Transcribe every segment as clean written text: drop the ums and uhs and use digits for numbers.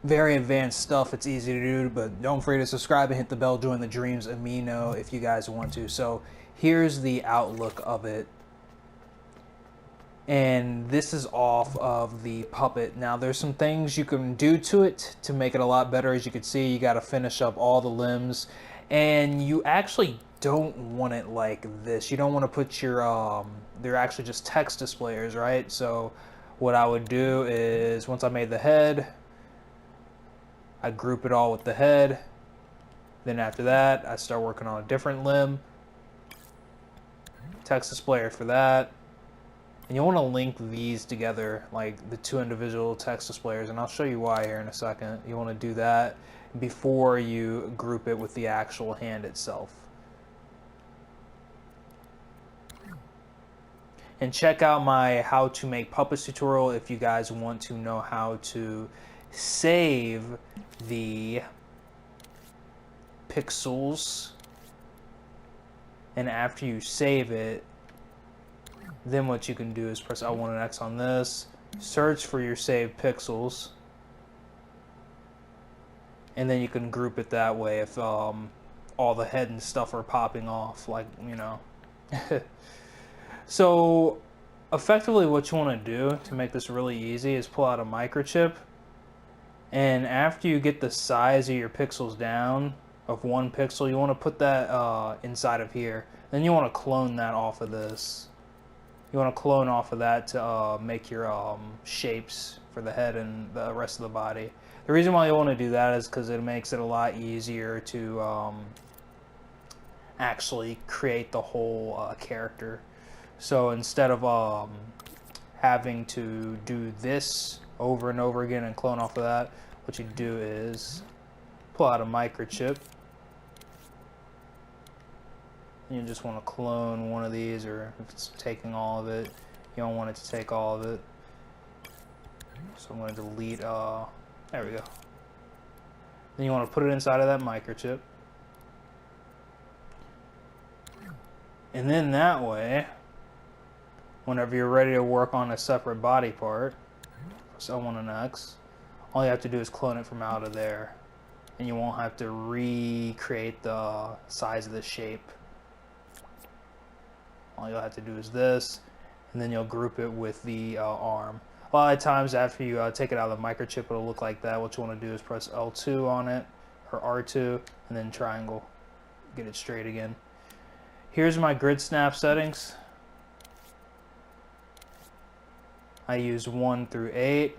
Very advanced stuff. It's easy to do, but don't forget to subscribe and hit the bell. Join the dreams and me know if you guys want to. So here's the outlook of it. And this is off of the puppet. Now there's some things you can do to it to make it a lot better. As you can see, you got to finish up all the limbs, and you actually don't want it like this. You don't want to put your they're actually just text displayers, right? So what I would do is, once I made the head, I group it all with the head. Then after that, I start working on a different limb, text displayer for that. And you want to link these together, like the two individual text displayers, and I'll show you why here in a second. You want to do that before you group it with the actual hand itself. And check out my how to make puppets tutorial if you guys want to know how to save the pixels. And after you save it, then what you can do is press L1 and X on this, search for your saved pixels, and then you can group it that way if all the head and stuff are popping off, like, you know. So effectively what you want to do to make this really easy is pull out a microchip, and after you get the size of your pixels down of 1 pixel, you want to put that inside of here. Then you want to clone that off of this. You want to clone off of that to make your shapes for the head and the rest of the body. The reason why you want to do that is because it makes it a lot easier to actually create the whole character. So instead of having to do this over and over again and clone off of that, what you do is pull out a microchip. You just want to clone one of these, or if it's taking all of it, you don't want it to take all of it. So I'm going to delete, there we go. Then you want to put it inside of that microchip. And then that way, whenever you're ready to work on a separate body part, press L1 and X, all you have to do is clone it from out of there. And you won't have to recreate the size of the shape. All you'll have to do is this, and then you'll group it with the arm. A lot of times after you take it out of the microchip, it'll look like that. What you want to do is press L2 on it, or R2, and then triangle. Get it straight again. Here's my grid snap settings. I used 1 through 8,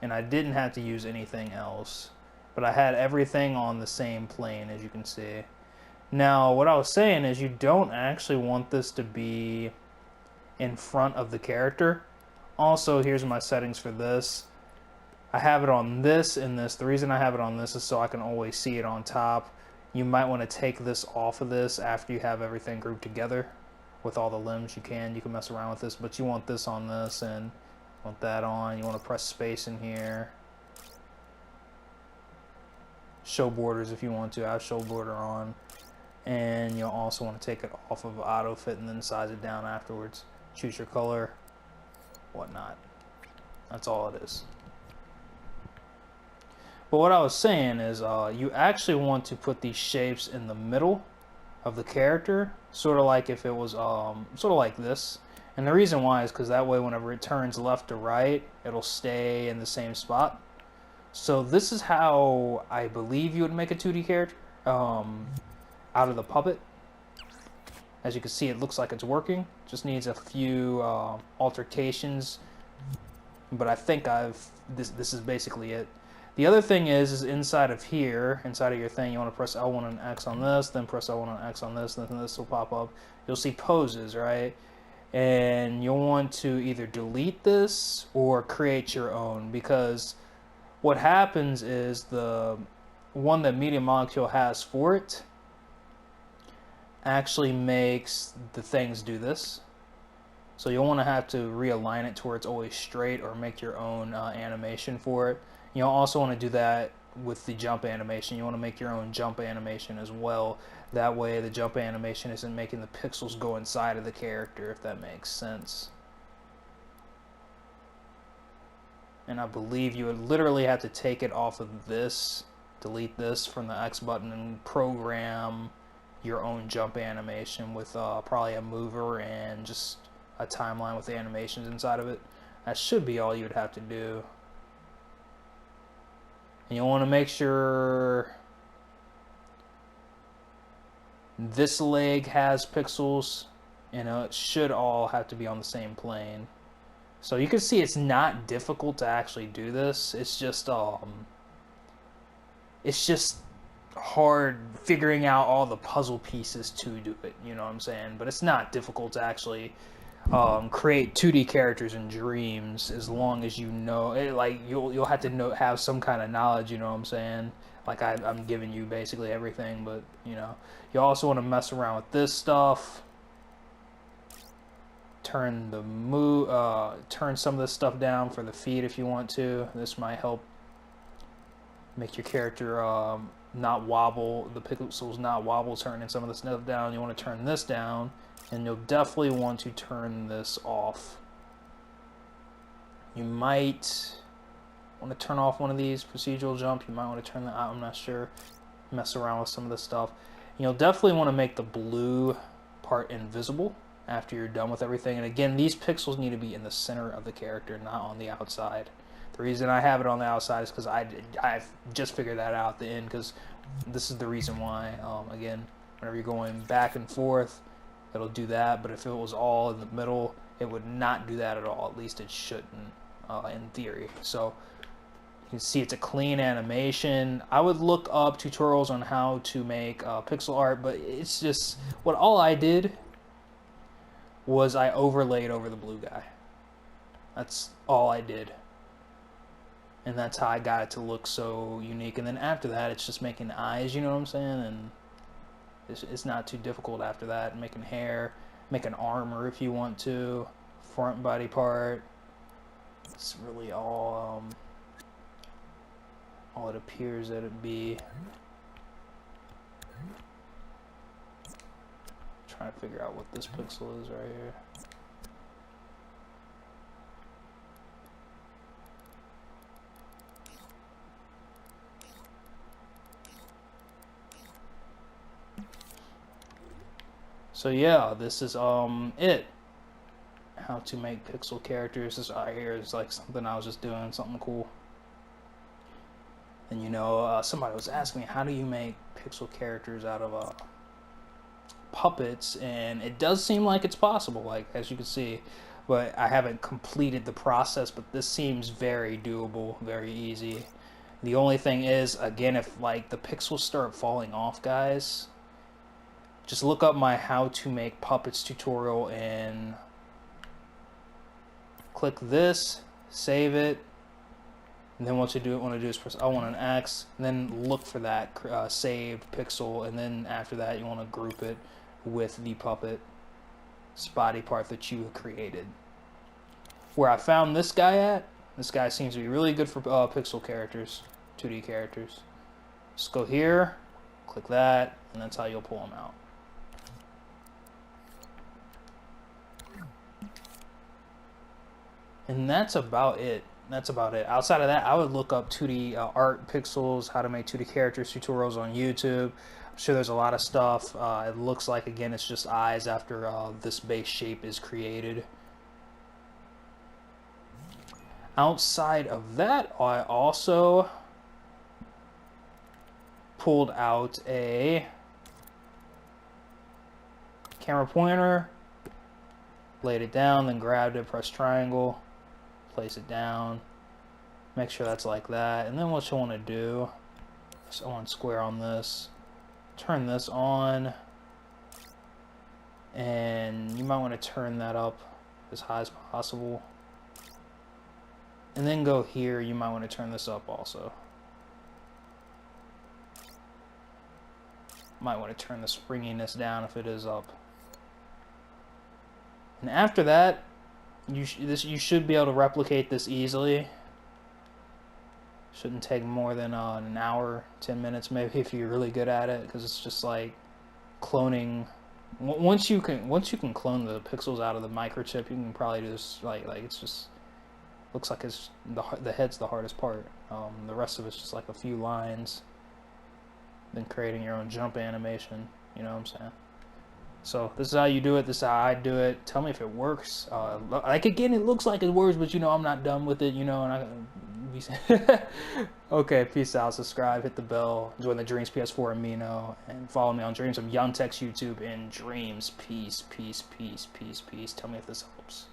and I didn't have to use anything else. But I had everything on the same plane, as you can see. Now, what I was saying is you don't actually want this to be in front of the character. Also, here's my settings for this. I have it on this and this. The reason I have it on this is so I can always see it on top. You might want to take this off of this after you have everything grouped together with all the limbs. You can mess around with this, but you want this on this and want that on. You want to press space in here. Show borders if you want to. I have show border on. And you'll also want to take it off of auto fit and then size it down afterwards. Choose your color, whatnot. That's all it is. But what I was saying is you actually want to put these shapes in the middle of the character, sort of like if it was sort of like this. And the reason why is because that way whenever it turns left to right, it'll stay in the same spot. So this is how I believe you would make a 2D character out of the puppet. As you can see, it looks like it's working. Just needs a few altercations, but I think this is basically it. The other thing is inside of here, inside of your thing, you want to press L1 and X on this, then press L1 and X on this, then this will pop up. You'll see poses, right? And you'll want to either delete this or create your own, because what happens is the one that Media Molecule has for it actually makes the things do this. So you'll want to have to realign it to where it's always straight, or make your own animation for it. You'll also want to do that with the jump animation. You want to make your own jump animation as well. That way the jump animation isn't making the pixels go inside of the character, if that makes sense. And I believe you would literally have to take it off of this, delete this from the X button, and program your own jump animation with probably a mover and just a timeline with the animations inside of it. That should be all you would have to do. And you'll want to make sure this leg has pixels, and it should all have to be on the same plane. So you can see it's not difficult to actually do this. It's just hard figuring out all the puzzle pieces to do it. You know what I'm saying? But it's not difficult to actually create 2D characters in Dreams, as long as you know it. Like you'll have to have some kind of knowledge. You know what I'm saying? Like I'm giving you basically everything, but you know, you also want to mess around with this stuff. Turn some of this stuff down for the feet if you want to. This might help make your character not wobble, the pixels not wobble, turning some of the stuff down. You want to turn this down, and you'll definitely want to turn this off. You might want to turn off one of these, procedural jump. You might want to turn that out, I'm not sure. Mess around with some of this stuff. And you'll definitely want to make the blue part invisible after you're done with everything. And again, these pixels need to be in the center of the character, not on the outside. The reason I have it on the outside is because I've just figured that out at the end, because this is the reason why. Again, whenever you're going back and forth, it'll do that, but if it was all in the middle, it would not do that at all. At least it shouldn't, in theory. So you can see it's a clean animation. I would look up tutorials on how to make pixel art, but it's just, all I did was I overlaid over the blue guy. That's all I did. And that's how I got it to look so unique. And then after that, it's just making eyes, you know what I'm saying? And it's not too difficult after that. Making hair, making armor if you want to, front body part. It's really all it appears that it'd be. Trying to figure out what this pixel is right here. So yeah, this is it. How to make pixel characters. This right here is like something I was just doing, something cool. And you know, somebody was asking me, how do you make pixel characters out of puppets? And it does seem like it's possible, like as you can see, but I haven't completed the process. But this seems very doable, very easy. The only thing is, again, if like the pixels start falling off, guys, just look up my how to make puppets tutorial and click this, save it, and then what you want to do is press L1 and X, and then look for that saved pixel, and then after that you want to group it with the puppet body part that you created. Where I found this guy at, this guy seems to be really good for pixel characters, 2D characters. Just go here, click that, and that's how you'll pull them out. And that's about it. That's about it. Outside of that, I would look up 2D art pixels, how to make 2D characters tutorials on YouTube. I'm sure there's a lot of stuff. It looks like, again, it's just eyes after this base shape is created. Outside of that, I also pulled out a camera pointer, laid it down, then grabbed it, pressed triangle, place it down, make sure that's like that. And then what you want to do is on square on this, turn this on, and you might want to turn that up as high as possible. And then go here, you might want to turn this up also. Might want to turn the springiness down if it is up. And after that, you should be able to replicate this easily. Shouldn't take more than an hour, 10 minutes maybe, if you're really good at it, because it's just like cloning. Once you can clone the pixels out of the microchip, you can probably do this like it's just Looks like it's the head's the hardest part. The rest of it's just like a few lines, then creating your own jump animation. You know what I'm saying? So this is how you do it. This is how I do it. Tell me if it works. Like again, it looks like it works, but you know I'm not done with it. You know, and okay, peace out. Subscribe, hit the bell, join the Dreams PS4 Amino, and follow me on Dreams of Young Tech's YouTube and Dreams. Peace, peace, peace, peace, peace. Tell me if this helps.